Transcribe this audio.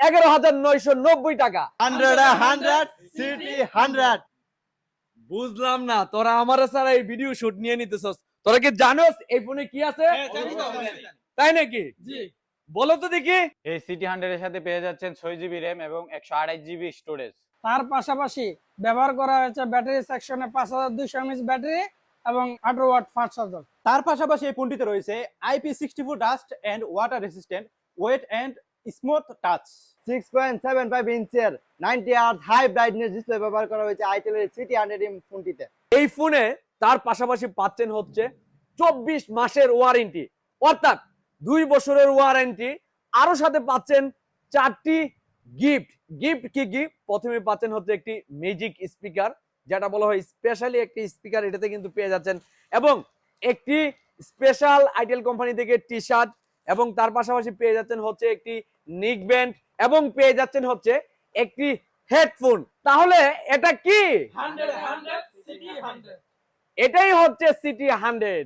11,990 টাকা। 100 সিটি 100। বুঝলাম না, তোরা আমার সারা এই ভিডিও শুট নিয়ে নিতেছস, তোরা কি জানোস এই ফোনে কি আছে? তাই নাকি? জি। বলো তো দেখি। এই সিটি 100 এর সাথে পেয়ে যাচ্ছেন 6 জিবি র্যাম এবং 128 জিবি স্টোরেজ। তার পাশাপাশি ব্যবহার করা হয়েছে ব্যাটারি সেকশনে 5200 mAh ব্যাটারি এবং 18 ওয়াট ফাস্ট চার্জার। তার পাশাপাশি এই ফোনটিতে রয়েছে IP64 dust and water resistant wet and smooth touch. 6.75 ইঞ্চের 90 হার্জ হাই ব্রাইটনেস ডিসপ্লে ব্যবহার করা হয়েছে আইটেলের সিটি 100M ফোনটিতে। এই ফোনে তার পাশাপাশি পাচ্ছেন হচ্ছে 24 মাসের ওয়ারেন্টি, অর্থাৎ 2 বছরের ওয়ারেন্টি, আরো সাথে পাচ্ছেন 4টি গিফট। গিফট কি গিফট? প্রথমে পাচ্ছেন হচ্ছে একটি ম্যাজিক স্পিকার, যেটা বলা হয় স্পেশালি একটি স্পিকার, এটাতে কিন্তু পেয়ে যাচ্ছেন, এবং একটি স্পেশাল আইটেল কোম্পানি থেকে টি শার্ট, এবং তার পাশাপাশি পেয়ে যাচ্ছেন হচ্ছে একটি নিক ব্যান্ড, এবং পেয়ে যাচ্ছেন হচ্ছে একটি হেডফোন। তাহলে এটা কি? 100 সিটি 100। এটাই হচ্ছে সিটি 100।